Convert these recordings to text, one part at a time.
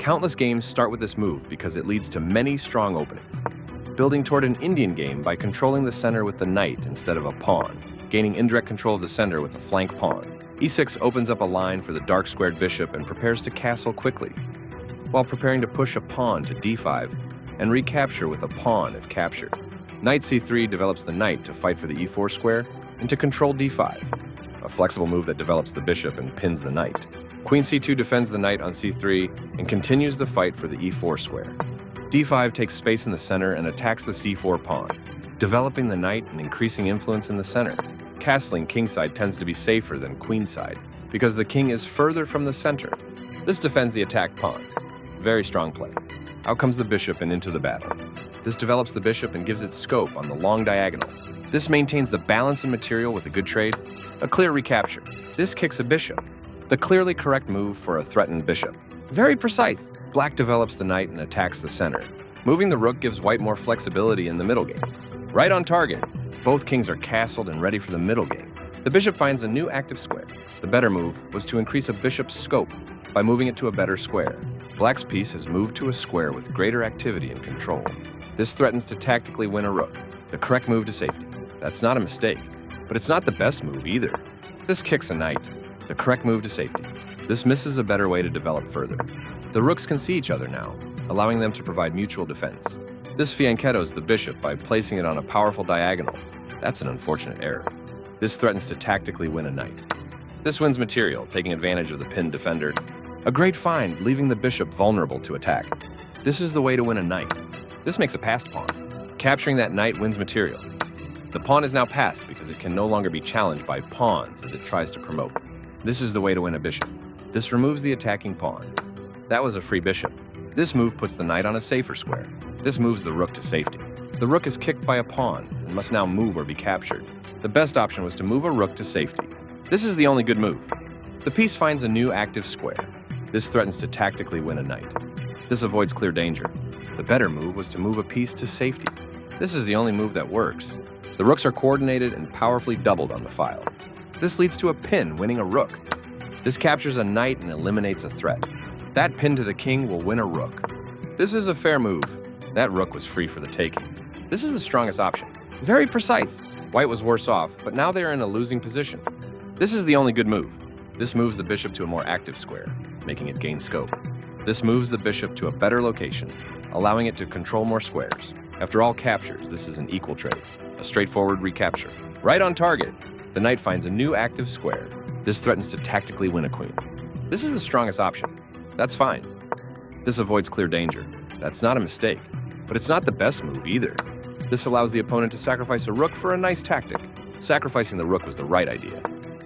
Countless games start with this move because it leads to many strong openings. Building toward an Indian game by controlling the center with the knight instead of a pawn, gaining indirect control of the center with a flank pawn. e6 opens up a line for the dark-squared bishop and prepares to castle quickly, while preparing to push a pawn to d5 and recapture with a pawn if captured. Knight c3 develops the knight to fight for the e4 square and to control d5, a flexible move that develops the bishop and pins the knight. Queen c2 defends the knight on c3 and continues the fight for the e4 square. d5 takes space in the center and attacks the c4 pawn, developing the knight and increasing influence in the center. Castling kingside tends to be safer than queenside because the king is further from the center. This defends the attacked pawn. Very strong play. Out comes the bishop and into the battle. This develops the bishop and gives it scope on the long diagonal. This maintains the balance in material with a good trade. A clear recapture. This kicks a bishop. The clearly correct move for a threatened bishop. Very precise. Black develops the knight and attacks the center. Moving the rook gives white more flexibility in the middle game. Right on target. Both kings are castled and ready for the middle game. The bishop finds a new active square. The better move was to increase a bishop's scope by moving it to a better square. Black's piece has moved to a square with greater activity and control. This threatens to tactically win a rook. The correct move to safety. That's not a mistake, but it's not the best move either. This kicks a knight. The correct move to safety. This misses a better way to develop further. The rooks can see each other now, allowing them to provide mutual defense. This fianchettos the bishop by placing it on a powerful diagonal. That's an unfortunate error. This threatens to tactically win a knight. This wins material, taking advantage of the pinned defender. A great find, leaving the bishop vulnerable to attack. This is the way to win a knight. This makes a passed pawn. Capturing that knight wins material. The pawn is now passed because it can no longer be challenged by pawns as it tries to promote. This is the way to win a bishop. This removes the attacking pawn. That was a free bishop. This move puts the knight on a safer square. This moves the rook to safety. The rook is kicked by a pawn and must now move or be captured. The best option was to move a rook to safety. This is the only good move. The piece finds a new active square. This threatens to tactically win a knight. This avoids clear danger. The better move was to move a piece to safety. This is the only move that works. The rooks are coordinated and powerfully doubled on the file. This leads to a pin, winning a rook. This captures a knight and eliminates a threat. That pin to the king will win a rook. This is a fair move. That rook was free for the taking. This is the strongest option. Very precise. White was worse off, but now they are in a losing position. This is the only good move. This moves the bishop to a more active square, making it gain scope. This moves the bishop to a better location, allowing it to control more squares. After all captures, this is an equal trade. A straightforward recapture. Right on target. The knight finds a new active square. This threatens to tactically win a queen. This is the strongest option. That's fine. This avoids clear danger. That's not a mistake, but it's not the best move either. This allows the opponent to sacrifice a rook for a nice tactic. Sacrificing the rook was the right idea.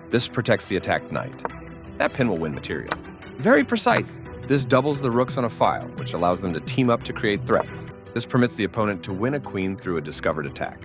This protects the attacked knight. That pin will win material. Very precise. This doubles the rooks on a file, which allows them to team up to create threats. This permits the opponent to win a queen through a discovered attack.